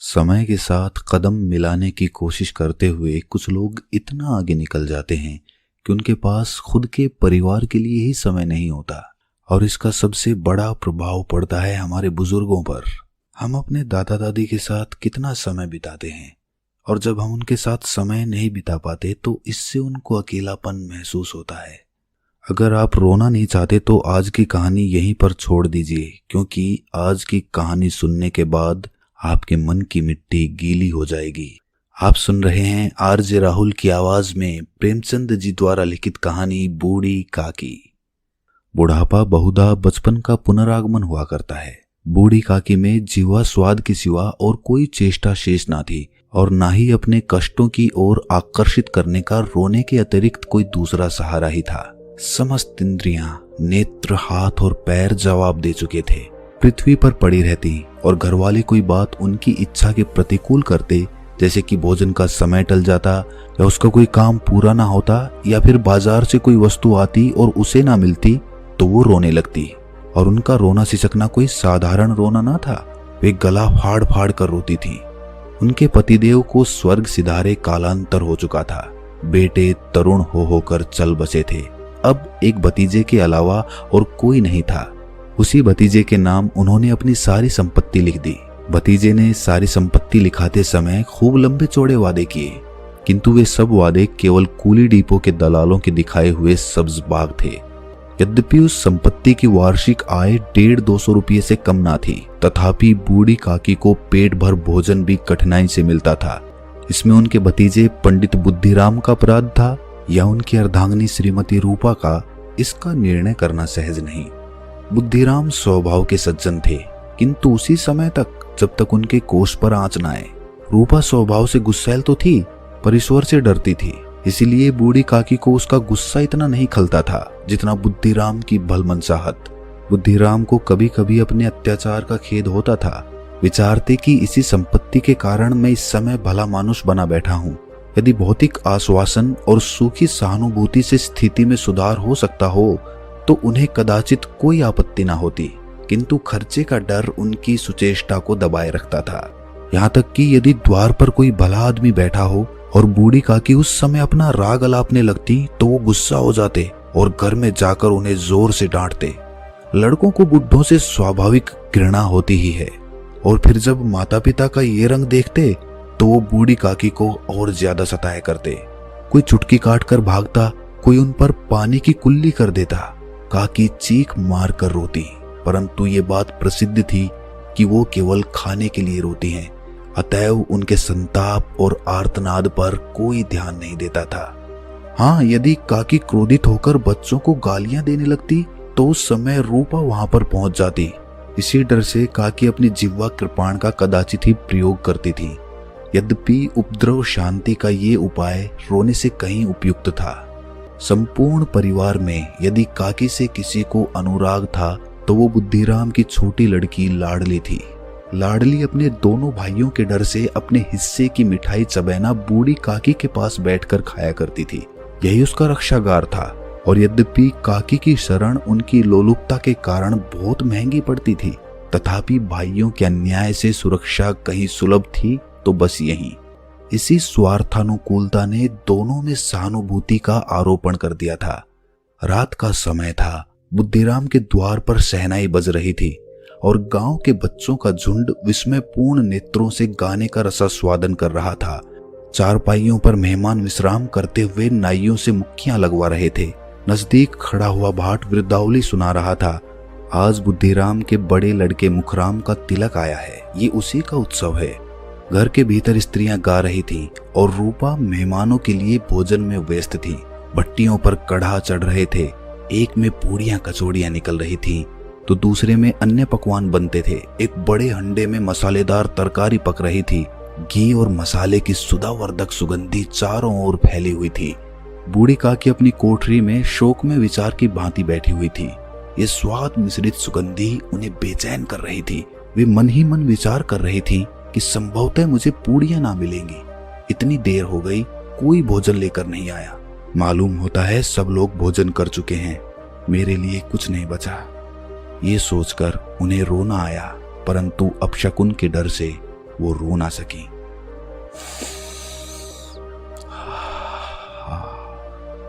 समय के साथ कदम मिलाने की कोशिश करते हुए कुछ लोग इतना आगे निकल जाते हैं कि उनके पास खुद के परिवार के लिए ही समय नहीं होता। और इसका सबसे बड़ा प्रभाव पड़ता है हमारे बुजुर्गों पर। हम अपने दादा दादी के साथ कितना समय बिताते हैं, और जब हम उनके साथ समय नहीं बिता पाते तो इससे उनको अकेलापन महसूस होता है। अगर आप रोना नहीं चाहते तो आज की कहानी यहीं पर छोड़ दीजिए, क्योंकि आज की कहानी सुनने के बाद आपके मन की मिट्टी गीली हो जाएगी। आप सुन रहे हैं आरजे राहुल की आवाज में प्रेमचंद जी द्वारा लिखित कहानी बूढ़ी काकी। बुढ़ापा बहुधा बचपन का पुनरागमन हुआ करता है। बूढ़ी काकी में जीवा स्वाद के सिवा और कोई चेष्टा शेष ना थी, और ना ही अपने कष्टों की ओर आकर्षित करने का रोने के अतिरिक्त कोई दूसरा सहारा ही था। समस्त इंद्रियां, नेत्र, हाथ और पैर जवाब दे चुके थे। पृथ्वी पर पड़ी रहती और घरवाले कोई बात उनकी इच्छा के प्रतिकूल करते, जैसे कि भोजन का समय टल जाता, या उसका कोई काम पूरा ना होता, या फिर बाजार से कोई वस्तु आती और उसे ना मिलती तो वो रोने लगती। और उनका रोना सिसकना कोई साधारण रोना ना था, वे गला फाड़ फाड़ कर रोती थी। उनके पतिदेव को स्वर्ग सिधारे कालांतर हो चुका था। बेटे तरुण हो होकर चल बसे थे। अब एक भतीजे के अलावा और कोई नहीं था। उसी भतीजे के नाम उन्होंने अपनी सारी संपत्ति लिख दी। भतीजे ने सारी संपत्ति लिखाते समय खूब लंबे चौड़े वादे किए, किंतु वे सब वादे केवल कूली डिपो के दलालों के दिखाए हुए सब्ज बाग थे। यद्यपि उस संपत्ति की वार्षिक आय 150-200 रुपये से कम ना थी, तथापि बूढ़ी काकी को पेट भर भोजन भी कठिनाई से मिलता था। इसमें उनके भतीजे पंडित बुद्धिराम का अपराध था या उनकी अर्धांगिनी श्रीमती रूपा का, इसका निर्णय करना सहज नहीं। बुद्धिराम स्वभाव के सज्जन थे, किंतु उसी समय तक जब तक उनके कोष पर आंच न आए। रूपा स्वभाव से गुस्सैल तो थी, पर ईश्वर से डरती थी। इसीलिए बूढ़ी काकी को उसका गुस्सा इतना नहीं खलता था जितना बुद्धिराम की भलमनसाहट। बुद्धिराम को कभी कभी अपने अत्याचार का खेद होता था। विचारते कि इसी संपत्ति के कारण मैं इस समय भला मानुष बना बैठा हूँ। यदि भौतिक आश्वासन और सूखी सहानुभूति से स्थिति में सुधार हो सकता हो तो उन्हें कदाचित कोई आपत्ति ना होती, किंतु खर्चे का डर उनकी सुचेष्टा को दबाए रखता था। यहाँ तक कि यदि द्वार पर कोई भला आदमी बैठा हो और बूढ़ी काकी उस समय अपना राग अलापने लगती तो वो गुस्सा हो जाते और घर में जाकर उन्हें जोर से डांटते। लड़कों को बुढ़ों से स्वाभाविक घृणा होती ही है, और फिर जब माता पिता का ये रंग देखते तो वो बूढ़ी काकी को और ज्यादा सताया करते। कोई चुटकी काट कर भागता, कोई उन पर पानी की कुल्ली कर देता। काकी चीख मार कर रोती, परंतु ये बात प्रसिद्ध थी कि वो केवल खाने के लिए रोती हैं, अतएव उनके संताप और आर्तनाद पर कोई ध्यान नहीं देता था। हाँ, यदि काकी क्रोधित होकर बच्चों को गालियां देने लगती तो उस समय रूपा वहां पर पहुंच जाती। इसी डर से काकी अपनी जिह्वा कृपाण का कदाचित ही प्रयोग करती थी। यद्यपि उपद्रव शांति का ये उपाय रोने से कहीं उपयुक्त था। संपूर्ण परिवार में यदि काकी से किसी को अनुराग था तो वो बुद्धिराम की छोटी लड़की लाडली थी। लाडली अपने दोनों भाइयों के डर से अपने हिस्से की मिठाई चबैना बूढ़ी काकी के पास बैठकर खाया करती थी। यही उसका रक्षागार था। और यद्यपि काकी की शरण उनकी लोलुपता के कारण बहुत महंगी पड़ती थी, तथापि भाइयों के अन्याय से सुरक्षा कहीं सुलभ थी तो बस यही। इसी स्वार्थानुकूलता ने दोनों में सहानुभूति का आरोपण कर दिया था। रात का समय था। बुद्धिराम के द्वार पर शहनाई बज रही थी और गांव के बच्चों का झुंड विस्मयपूर्ण नेत्रों से गाने का रसास्वादन कर रहा था। चारपाइयों पर मेहमान विश्राम करते हुए नाइयों से मुक्कियां लगवा रहे थे। नजदीक खड़ा हुआ भाट वृद्धावली सुना रहा था। आज बुद्धिराम के बड़े लड़के मुखराम का तिलक आया है, ये उसी का उत्सव है। घर के भीतर स्त्रियां गा रही थीं और रूपा मेहमानों के लिए भोजन में व्यस्त थी। भट्टियों पर कढ़ा चढ़ रहे थे। एक में पूड़ियां कचौड़ियां निकल रही थीं तो दूसरे में अन्य पकवान बनते थे। एक बड़े हंडे में मसालेदार तरकारी पक रही थी। घी और मसाले की सुधावर्धक सुगंधी चारों ओर फैली हुई थी। बूढ़ी काकी अपनी कोठरी में शोक में विचार की भांति बैठी हुई थी। ये स्वाद मिश्रित सुगंधी उन्हें बेचैन कर रही थी। वे मन ही मन विचार कर रही थी कि संभवतः मुझे पूड़ियां ना मिलेंगी। इतनी देर हो गई, कोई भोजन लेकर नहीं आया। मालूम होता है सब लोग भोजन कर चुके हैं, मेरे लिए कुछ नहीं बचा। ये सोचकर उन्हें रोना आया, परंतु अपशकुन के डर से वो रो ना सकी।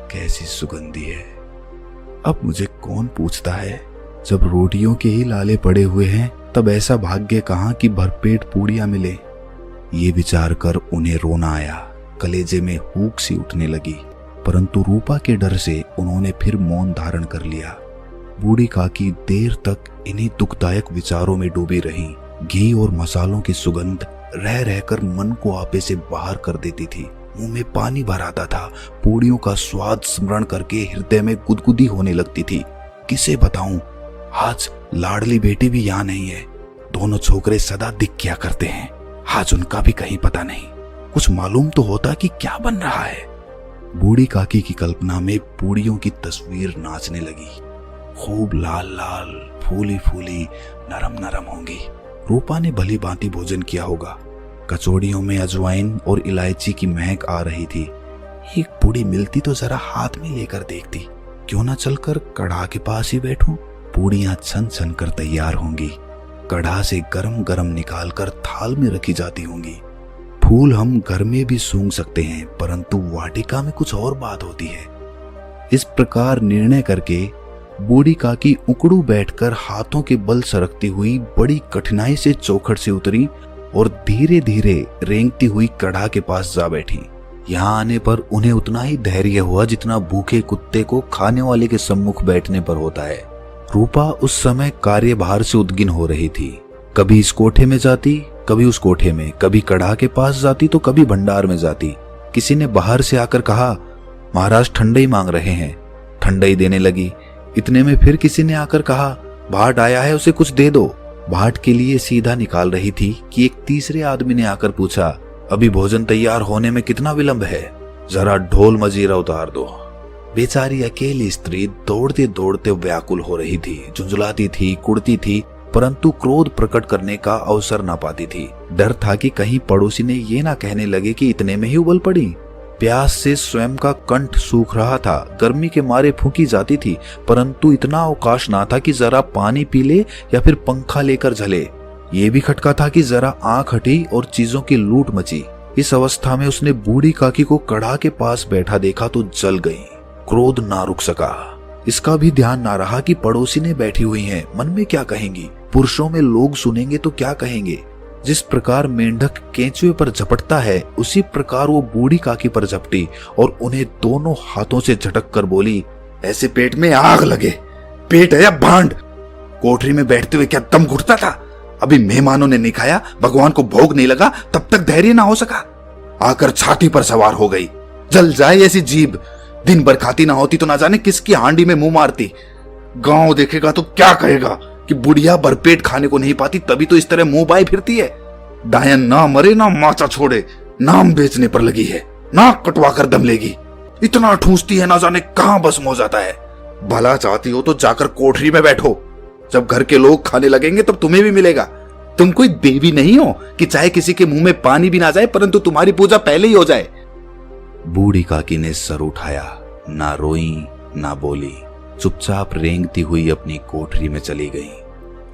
कैसी सुगंधी है। अब मुझे कौन पूछता है, जब रोटियों के ही लाले पड़े हुए हैं तब ऐसा भाग्य कहाँ कि भरपेट पूड़ियां मिले। ये विचार कर उन्हें रोना आया, कलेजे में हूक सी उठने लगी, परंतु रूपा के डर से उन्होंने फिर मौन धारण कर लिया। बूढ़ी काकी देर तक इन्हीं दुखदायक विचारों में डूबी रही। घी और मसालों की सुगंध रह रहकर मन को आपे से बाहर कर देती थी। मुंह में पानी भर आता था। पूड़ियों का स्वाद स्मरण करके हृदय में गुदगुदी होने लगती थी। किसे बताऊं, आज लाडली बेटी भी यहाँ नहीं है। दोनों छोकरे सदा दिख क्या करते हैं, आज उनका भी कहीं पता नहीं। कुछ मालूम तो होता कि क्या बन रहा है। बूढ़ी काकी की कल्पना में पूड़ियों की तस्वीर नाचने लगी। खूब लाल लाल, फूली फूली, नरम नरम होंगी। रूपा ने भली भांति भोजन किया होगा। कचौड़ियों में अजवाइन और इलायची की महक आ रही थी। एक पूड़ी मिलती तो जरा हाथ में लेकर देखती। क्यों ना चलकर कढ़ा के पास ही बैठूं। पूड़ियां छन छन कर तैयार होंगी। कढ़ा से गरम गरम निकालकर थाल में रखी जाती होंगी। फूल हम घर में भी सूंघ सकते हैं, परंतु वाटिका में कुछ और बात होती है। इस प्रकार निर्णय करके बूढ़ी काकी उकड़ू बैठकर हाथों के बल सरकती हुई बड़ी कठिनाई से चौखट से उतरी और धीरे धीरे रेंगती हुई कढ़ा के पास जा बैठी। यहाँ आने पर उन्हें उतना ही धैर्य हुआ जितना भूखे कुत्ते को खाने वाले के सम्मुख बैठने पर होता है। रूपा उस समय कार्यभार से उद्गिन हो रही थी। कभी इस कोठे में जाती, कभी उस कोठे में, कभी कढ़ा के पास जाती तो कभी भंडार में जाती। किसी ने बाहर से आकर कहा, महाराज ठंडई मांग रहे हैं। ठंडई देने लगी। इतने में फिर किसी ने आकर कहा, भाट आया है, उसे कुछ दे दो। भाट के लिए सीधा निकाल रही थी कि एक तीसरे आदमी ने आकर पूछा, अभी भोजन तैयार होने में कितना विलंब है, जरा ढोल मजीरा उतार दो। बेचारी अकेली स्त्री दौड़ते दौड़ते व्याकुल हो रही थी, झुंझलाती थी, कुड़ती थी, परंतु क्रोध प्रकट करने का अवसर ना पाती थी। डर था कि कहीं पड़ोसी ने ये ना कहने लगे कि इतने में ही उबल पड़ी। प्यास से स्वयं का कंठ सूख रहा था, गर्मी के मारे फूंकी जाती थी, परंतु इतना अवकाश ना था कि जरा पानी पी ले या फिर पंखा लेकर झले। ये भी खटका था कि जरा आंख हटी और चीजों की लूट मची। इस अवस्था में उसने बूढ़ी काकी को कढ़ा के पास बैठा देखा तो जल गई। क्रोध ना रुक सका। इसका भी ध्यान ना रहा कि पड़ोसी ने बैठी हुई हैं, मन में क्या कहेंगी, पुरुषों में लोग सुनेंगे तो क्या कहेंगे। जिस प्रकार मेंढक केंचुए पर झपटता है, उसी प्रकार वो बूढ़ी काकी पर झपटी और उन्हें दोनों हाथों से झटक कर बोली, ऐसे पेट में आग लगे, पेट है या भांड। कोठरी में बैठते हुए क्या दम घुटता था। अभी मेहमानों ने नहीं खाया, भगवान को भोग नहीं लगा, तब तक धैर्य ना हो सका। आकर छाती पर सवार हो गई। जल जाए ऐसी जीभ, दिन भर खाती ना होती तो ना जाने किसकी हांडी में मुंह मारती। गांव देखेगा तो क्या कहेगा कि बुढ़िया भरपेट खाने को नहीं पाती, तभी तो इस तरह मुंह बाई फिरती है। डायन ना मरे ना माचा छोड़े, नाम बेचने पर लगी है, नाक कटवा कर दम लेगी। इतना ठूसती है ना जाने कहां भस्म हो जाता है। भला चाहती हो तो जाकर कोठरी में बैठो, जब घर के लोग खाने लगेंगे तब तुम्हें भी मिलेगा। तुम कोई देवी नहीं हो कि चाहे किसी के मुंह में पानी भी ना जाए परंतु तुम्हारी पूजा पहले ही हो जाए। बूढ़ी काकी ने सर उठाया, ना रोई ना बोली, चुपचाप रेंगती हुई अपनी कोठरी में चली गई।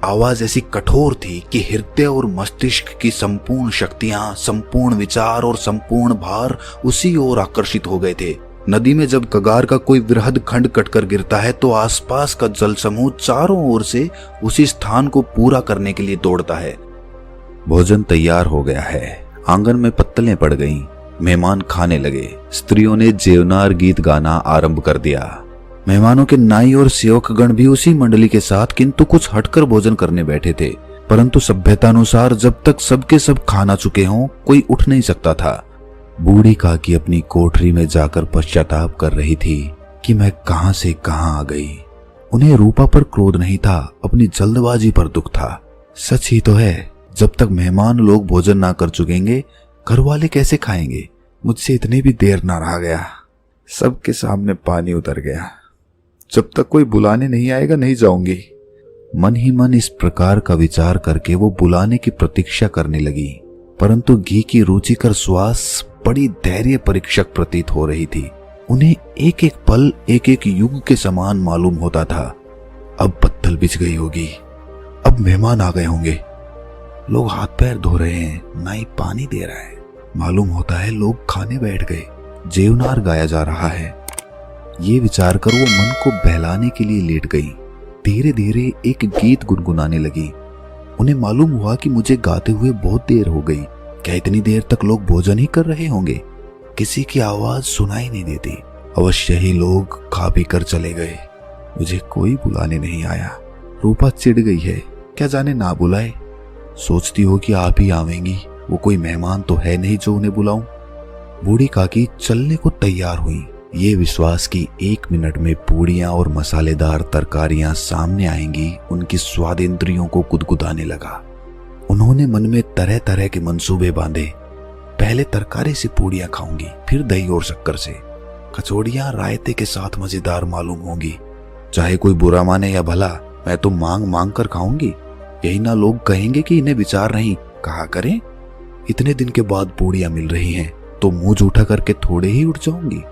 आवाज ऐसी कठोर थी कि हृदय और मस्तिष्क की संपूर्ण शक्तियां, संपूर्ण विचार और संपूर्ण भार उसी ओर आकर्षित हो गए थे। नदी में जब कगार का कोई वृहद खंड कटकर गिरता है तो आसपास का जल समूह चारों ओर से उसी स्थान को पूरा करने के लिए दौड़ता है। भोजन तैयार हो गया है। आंगन में पत्तलें पड़ गईं। मेहमान खाने लगे। स्त्रियों ने जेवनार गीत गाना आरंभ कर दिया। मेहमानों के नाई और सेवकगण भी उसी मंडली के साथ किंतु कुछ हटकर भोजन करने बैठे थे, परंतु सभ्यतानुसार जब तक सबके सब खाना चुके हों कोई उठ नहीं सकता था। बूढ़ी काकी अपनी कोठरी में जाकर पश्चाताप कर रही थी कि मैं कहां से कहां आ गई। उन्हें रूपा पर क्रोध नहीं था, अपनी जल्दबाजी पर दुख था। सच ही तो है, जब तक मेहमान लोग भोजन ना कर चुकेंगे घर वाले कैसे खाएंगे। मुझसे इतनी भी देर ना रहा गया। सबके सामने पानी उतर गया। जब तक कोई बुलाने नहीं आएगा नहीं जाऊंगी। मन ही मन इस प्रकार का विचार करके वो बुलाने की प्रतीक्षा करने लगी, परंतु घी की रुचिकर श्वास बड़ी धैर्य परीक्षक प्रतीत हो रही थी। उन्हें एक एक पल एक एक युग के समान मालूम होता था। अब पत्तल बिछ गई होगी, अब मेहमान आ गए होंगे। लोग हाथ पैर धो रहे हैं, नाई पानी दे रहा है। मालूम होता है लोग खाने बैठ गए, जेवनार गाया जा रहा है। ये विचार कर वो मन को बहलाने के लिए लेट गई। धीरे धीरे एक गीत गुनगुनाने लगी। उन्हें मालूम हुआ कि मुझे गाते हुए बहुत देर हो गई। क्या इतनी देर तक लोग भोजन ही कर रहे होंगे? किसी की आवाज सुनाई नहीं देती। अवश्य ही लोग खा पी कर चले गए। मुझे कोई बुलाने नहीं आया। रूपा चिढ़ गई है, क्या जाने ना बुलाए। सोचती हो कि आप ही आवेंगी, वो कोई मेहमान तो है नहीं जो उन्हें बुलाऊं। बूढ़ी काकी चलने को तैयार हुई, ये विश्वास कि 1 मिनट में पूड़ियां और मसालेदार तरकारियां सामने आएंगी उनकी स्वाद इंद्रियों को गुदगुदाने लगा। उन्होंने मन में तरह तरह के मंसूबे बांधे। पहले तरकारी से पूड़ियां खाऊंगी, फिर दही और शक्कर से। कचौड़ियां रायते के साथ मजेदार मालूम होंगी। चाहे कोई बुरा माने या भला, मैं तो मांग मांग कर खाऊंगी। यही ना लोग कहेंगे कि इन्हें विचार नहीं, कहा करें। इतने दिन के बाद पूड़ियां मिल रही हैं तो मुंह जूठा करके थोड़े ही उठ जाऊंगी।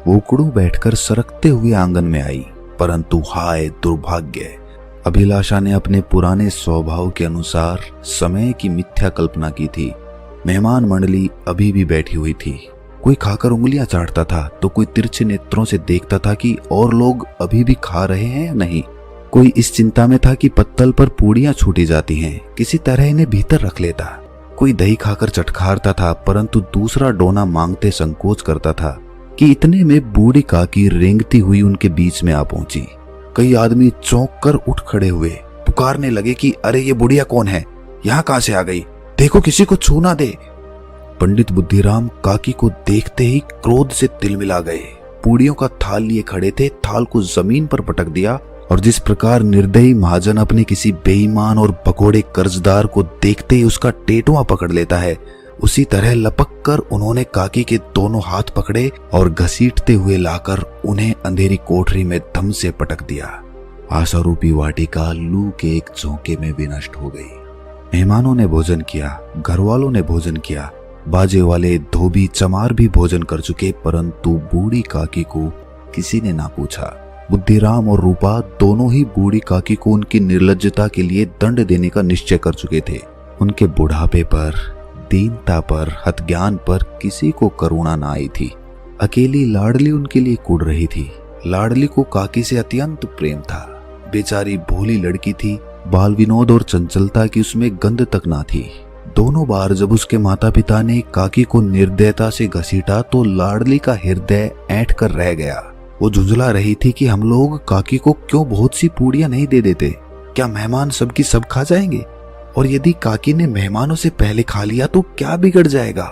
वो कुड़ू बैठकर सरकते हुए आंगन में आई, परंतु हाय दुर्भाग्य, अभिलाषा ने अपने पुराने स्वभाव के अनुसार समय की मिथ्या कल्पना की थी। मेहमान मंडली अभी भी बैठी हुई थी। कोई खाकर उंगलियां चाटता था तो कोई तिरछे नेत्रों से देखता था कि और लोग अभी भी खा रहे हैं या नहीं। कोई इस चिंता में था कि पत्तल पर पूड़ियां छूटी जाती हैं, किसी तरह इन्हें भीतर रख लेता। कोई दही खाकर चटखारता था, परंतु दूसरा डोना मांगते संकोच करता था कि इतने में बूढ़ी काकी रेंगती हुई उनके बीच में आ पहुंची। कई आदमी चौंक कर उठ खड़े हुए, पुकारने लगे कि अरे ये बुढ़िया कौन है, यहाँ कहां से आ गई, देखो किसी को छू ना दे। पंडित बुद्धिराम काकी को देखते ही क्रोध से तिलमिला गए। पूड़ियों का थाल लिए खड़े थे, थाल को जमीन पर पटक दिया और जिस प्रकार निर्दयी महाजन अपने किसी बेईमान और भगोड़े कर्जदार को देखते ही उसका टेटुआ पकड़ लेता है, उसी तरह लपक कर उन्होंने काकी के दोनों हाथ पकड़े और घसीटते हुए लाकर उन्हें अंधेरी कोठरी में दम से पटक दिया। आशारूपी वाटिका लू के एक झोंके में विनष्ट हो गई। मेहमानों ने भोजन किया, घर वालों ने भोजन किया, बाजे वाले धोबी चमार भी भोजन कर चुके, परंतु बूढ़ी काकी को किसी ने ना पूछा। बुद्धिराम और रूपा दोनों ही बूढ़ी काकी को उनकी निर्लज्जता के लिए दंड देने का निश्चय कर चुके थे। उनके बुढ़ापे पर, दीनता पर, हतज्ञान पर किसी को करुणा न आई थी। अकेली लाडली उनके लिए कुढ़ रही थी। लाडली को काकी से अत्यंत प्रेम था। बेचारी भोली लड़की थी, बाल विनोद और चंचलता की उसमें गंध तक ना थी। दोनों बार जब उसके माता पिता ने काकी को निर्दयता से घसीटा तो लाडली का हृदय ऐंठ कर रह गया। वो झुंझला रही थी कि हम लोग काकी को क्यों बहुत सी पूड़ियां नहीं दे देते, क्या मेहमान सबकी सब खा जाएंगे? और यदि काकी ने मेहमानों से पहले खा लिया तो क्या बिगड़ जाएगा?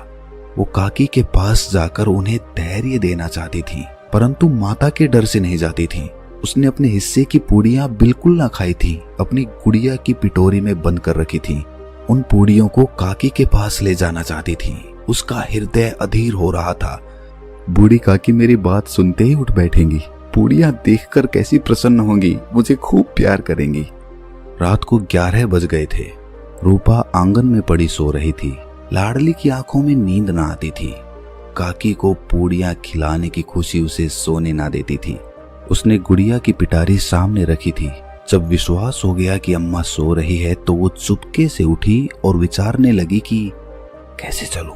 वो काकी के पास जाकर उन्हें धैर्य देना चाहती थी, परंतु माता के डर से नहीं जाती थी। उसने अपने हिस्से की पूड़ियां बिल्कुल ना खाई थी, अपनी गुड़िया की पिटोरी में बंद कर रखी थी। उन पूड़ियों को काकी के पास ले जाना चाहती थी। उसका हृदय अधीर हो रहा था। बूढ़ी काकी मेरी बात सुनते ही उठ बैठेंगी, पूड़ियां देखकर कैसी प्रसन्न होंगी, मुझे खूब प्यार करेंगी। रात को 11 बज गए थे। रूपा आंगन में पड़ी सो रही थी। लाडली की आंखों में नींद ना आती थी। काकी को पूड़ियां खिलाने की खुशी उसे सोने ना देती थी। उसने गुड़िया की पिटारी सामने रखी थी। जब विश्वास हो गया कि अम्मा सो रही है तो वो चुपके से उठी और विचारने लगी कि कैसे चलूं।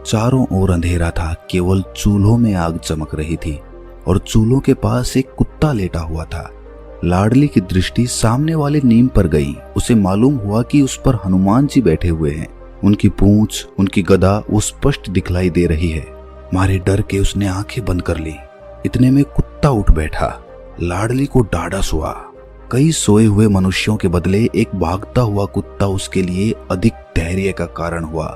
चारों ओर अंधेरा था, केवल चूल्हों में आग चमक रही थी और चूल्हों के पास एक कुत्ता लेटा हुआ था। लाडली की दृष्टि सामने वाले नीम पर गई। उसे मालूम हुआ कि उस पर हनुमान जी बैठे हुए हैं। उनकी पूंछ, उनकी गदा वो स्पष्ट दिखलाई दे रही है। मारे डर के उसने आंखें बंद कर ली। इतने में कुत्ता उठ बैठा। लाडली को ढाढ़स हुआ। कई सोए हुए मनुष्यों के बदले एक भागता हुआ कुत्ता उसके लिए अधिक धैर्य का कारण हुआ।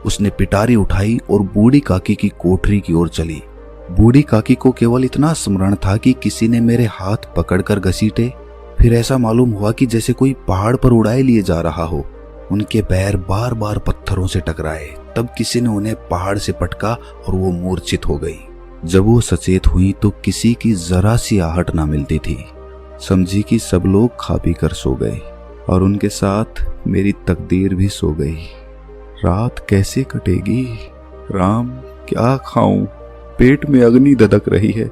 उसने पिटारी उठाई और बूढ़ी काकी की कोठरी की ओर चली। बूढ़ी काकी को केवल इतना स्मरण था कि किसी ने मेरे हाथ पकड़कर घसीटे। फिर ऐसा मालूम हुआ कि जैसे कोई पहाड़ पर उड़ाए लिए जा रहा हो। उनके पैर बार बार पत्थरों से टकराए। तब किसी ने उन्हें पहाड़ से पटका और वो मूर्छित हो गई। जब वो सचेत हुई तो किसी की जरा सी आहट ना मिलती थी। समझी कि सब लोग खा पी कर सो गए और उनके साथ मेरी तकदीर भी सो गई। रात कैसे कटेगी? राम, क्या खाऊं? पेट में अग्नि ददक रही है।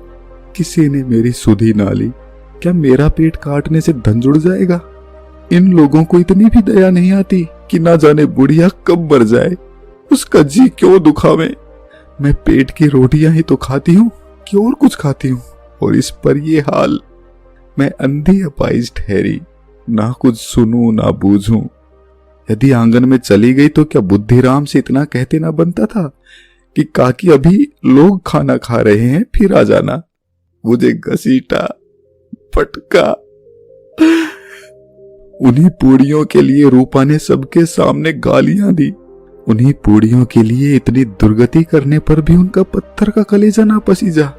किसी ने मेरी सुधि ना ली। क्या मेरा पेट काटने से धन जुड़ जाएगा? इन लोगों को इतनी भी दया नहीं आती। कि ना जाने बुढ़िया कब मर जाए, उसका जी क्यों दुखावे। मैं पेट की रोटियां ही तो खाती हूँ कि और कुछ खाती हूँ, और इस पर ये हाल। मैं अंधी अपाइज ठहरी, ना कुछ सुनूं ना बूझूं। यदि आंगन में चली गई तो क्या बुद्धिराम से इतना कहते ना बनता था कि काकी अभी लोग खाना खा रहे हैं, फिर आ जाना। मुझे घसीटा, पटका। उन्हीं पूड़ियों के लिए रूपा ने सबके सामने गालियां दी। उन्हीं पूड़ियों के लिए इतनी दुर्गति करने पर भी उनका पत्थर का कलेजा ना पसीजा।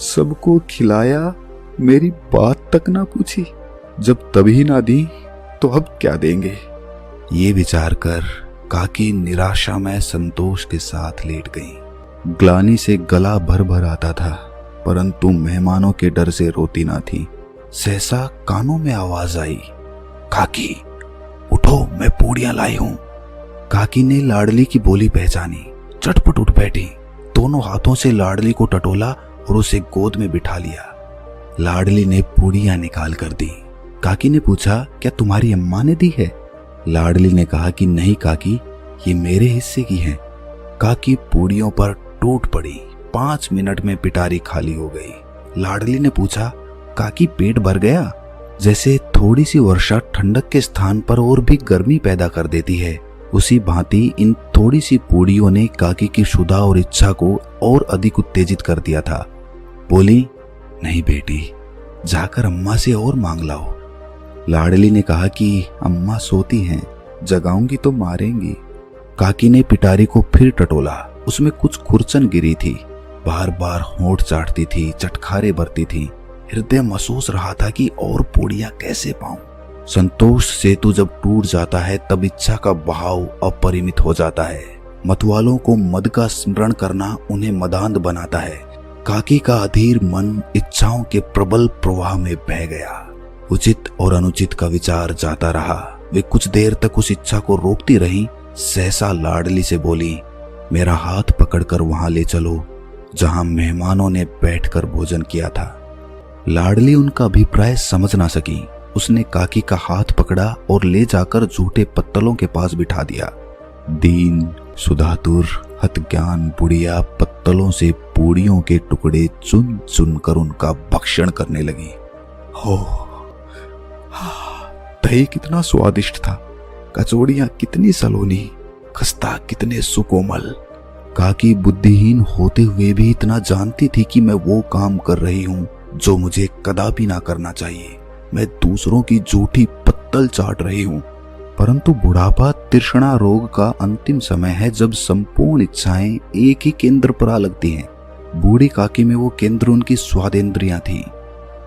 सबको खिलाया, मेरी बात तक ना पूछी। जब तभी ना दी तो अब क्या देंगे। ये विचार कर काकी निराशा में संतोष के साथ लेट गई। ग्लानि से गला भर भर आता था, परंतु मेहमानों के डर से रोती ना थी। सहसा कानों में आवाज आई, काकी उठो, मैं पूड़ियां लाई हूं। काकी ने लाडली की बोली पहचानी, चटपट उठ बैठी, दोनों हाथों से लाडली को टटोला और उसे गोद में बिठा लिया। लाडली ने पूड़ियां निकाल कर दी। काकी ने पूछा, क्या तुम्हारी अम्मा ने दी है? लाडली ने कहा कि नहीं काकी, ये मेरे हिस्से की हैं। काकी पूड़ियों पर टूट पड़ी। 5 मिनट में पिटारी खाली हो गई। लाडली ने पूछा, काकी पेट भर गया? जैसे थोड़ी सी वर्षा ठंडक के स्थान पर और भी गर्मी पैदा कर देती है, उसी भांति इन थोड़ी सी पूड़ियों ने काकी की क्षुधा और इच्छा को और अधिक उत्तेजित कर दिया था। बोली, नहीं बेटी, जाकर अम्मा से और मांग लाओ। लाडली ने कहा कि अम्मा सोती हैं, जगाऊंगी तो मारेंगी। काकी ने पिटारी को फिर टटोला, उसमें कुछ खुरचन गिरी थी। बार बार होंठ चाटती थी, चटखारे भरती थी। हृदय महसूस रहा था कि और पूड़ियां कैसे पाऊं। संतोष सेतु जब टूट जाता है तब इच्छा का बहाव अपरिमित हो जाता है। मतवालों को मद का स्मरण करना उन्हें मदांध बनाता है। काकी का अधीर मन इच्छाओं के प्रबल प्रवाह में बह गया। उचित और अनुचित का विचार जाता रहा। वे कुछ देर तक उस इच्छा को रोकती रहीं। सहसा लाडली से बोली, मेरा हाथ पकड़कर वहां ले चलो जहां मेहमानों ने बैठकर भोजन किया था। लाडली उनका अभिप्राय समझ ना सकी। उसने काकी का हाथ पकड़ा और ले जाकर झूठे पत्तलों के पास बिठा दिया। दीन, सुधातुर, हतज्ञान बुढ़िया पत्तलों से पूड़ियों के टुकड़े चुन चुन कर उनका भक्षण करने लगी। हो, दही कितना स्वादिष्ट था, कचौड़ियां कितनी सलोनी, खस्ता कितने सुकोमल। काकी बुद्धिहीन होते हुए भी इतना जानती थी कि मैं वो काम कर रही हूँ जो मुझे कदापि ना करना चाहिए। मैं दूसरों की झूठी पत्तल चाट रही हूँ। परंतु बुढ़ापा तृष्णा रोग का अंतिम समय है जब संपूर्ण इच्छाएं एक ही केंद्र पर आ लगती हैं। बूढ़ी काकी में वो केंद्र उनकी स्वादेंद्रियां थी।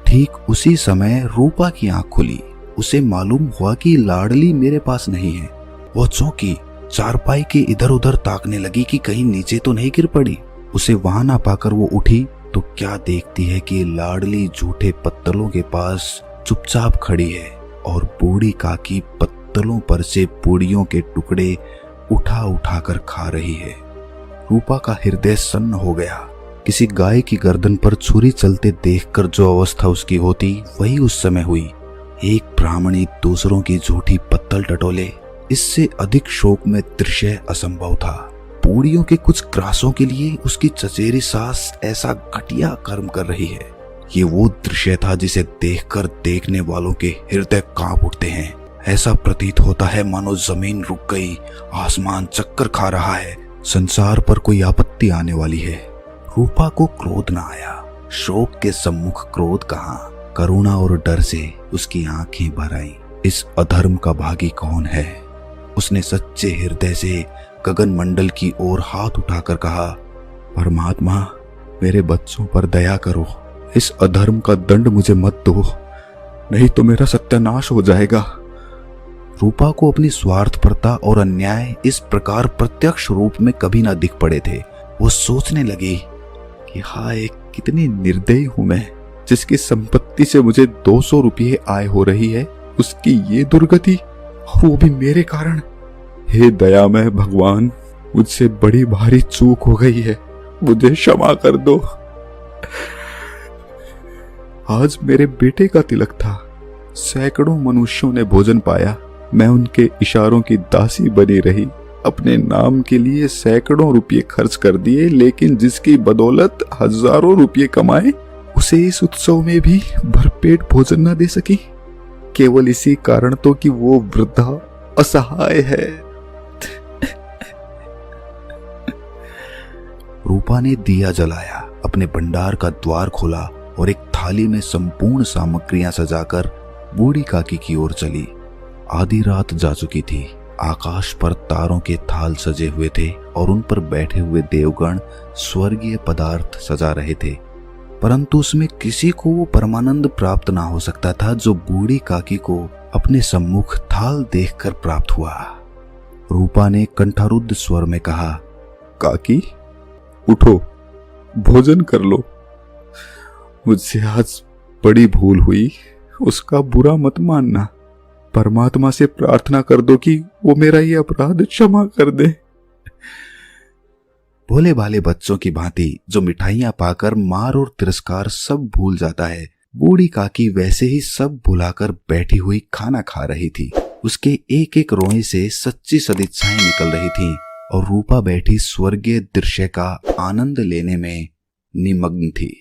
ठीक उसी समय रूपा की आंख खुली। उसे मालूम हुआ कि लाडली मेरे पास नहीं है। वो चौंकी, चारपाई के इधर उधर ताकने लगी कि कहीं नीचे तो नहीं गिर पड़ी। उसे वहां ना पाकर वो उठी तो क्या देखती है कि लाडली झूठे पत्तलों के पास चुपचाप खड़ी है और बूढ़ी काकी पत्तलों पर से पूड़ियों के टुकड़े उठा उठा कर खा रही है। रूपा का हृदय सन्न हो गया। किसी गाय की गर्दन पर छुरी चलते देखकर जो अवस्था उसकी होती वही उस समय हुई। एक ब्राह्मणी दूसरों की झूठी पत्तल टटोले, इससे अधिक शोक में दृश्य असंभव था। पूड़ियों के कुछ ग्रासों के लिए उसकी चचेरी सास ऐसा घटिया कर्म कर रही है। ये वो दृश्य था जिसे देखकर देखने वालों के हृदय कांप उठते हैं। ऐसा प्रतीत होता है मानो जमीन रुक गई, आसमान चक्कर खा रहा है, संसार पर कोई आपत्ति आने वाली है। रूपा को क्रोध न आया। शोक के सम्मुख क्रोध कहाँ, करुणा और डर से उसकी आंखें भर आईं। इस अधर्म का भागी कौन है? उसने सच्चे हृदय से गगन मंडल की ओर हाथ उठाकर कहा, परमात्मा मेरे बच्चों पर दया करो, इस अधर्म का दंड मुझे मत दो, नहीं तो मेरा सत्यानाश हो जाएगा। रूपा को अपनी स्वार्थपरता और अन्याय इस प्रकार प्रत्यक्ष रूप में कभी ना दिख पड़े थे। वो सोचने लगी कि हाय कितनी निर्दयी हूं मैं, जिसकी संपत्ति से मुझे 200 रुपये आय हो रही है, उसकी ये दुर्गति, वो भी मेरे कारण। हे दयामय भगवान, मुझसे बड़ी भारी चूक हो गई है, मुझे क्षमा कर दो। आज मेरे बेटे का तिलक था। सैकड़ों मनुष्यों ने भोजन पाया, मैं उनके इशारों की दासी बनी रही, अपने नाम के लिए सैकड़ों रुपये खर्च कर दिए, लेकिन जिसकी बदौलत हजारों रुपये कमाए उसे इस उत्सव में भी भरपेट भोजन न दे सकी, केवल इसी कारण तो कि वो वृद्धा असहाय है। रूपा ने दिया जलाया, अपने भंडार का द्वार खोला और एक थाली में संपूर्ण सामग्रियां सजाकर बूढ़ी काकी की ओर चली। आधी रात जा चुकी थी। आकाश पर तारों के थाल सजे हुए थे और उन पर बैठे हुए देवगण स्वर्गीय पदार्थ सजा रहे थे, परंतु उसमें किसी को वो परमानंद प्राप्त ना हो सकता था जो बूढ़ी काकी को अपने सम्मुख थाल देखकर प्राप्त हुआ। रूपा ने कंठारुद्ध स्वर में कहा, काकी उठो, भोजन कर लो। मुझसे आज बड़ी भूल हुई, उसका बुरा मत मानना। परमात्मा से प्रार्थना कर दो कि वो मेरा ये अपराध क्षमा कर दे। भोले भाले बच्चों की भांति जो मिठाइयां पाकर मार और तिरस्कार सब भूल जाता है, बूढ़ी काकी वैसे ही सब भुलाकर बैठी हुई खाना खा रही थी। उसके एक एक रोए से सच्ची सदिच्छाएं निकल रही थीं और रूपा बैठी स्वर्गीय दृश्य का आनंद लेने में निमग्न थी।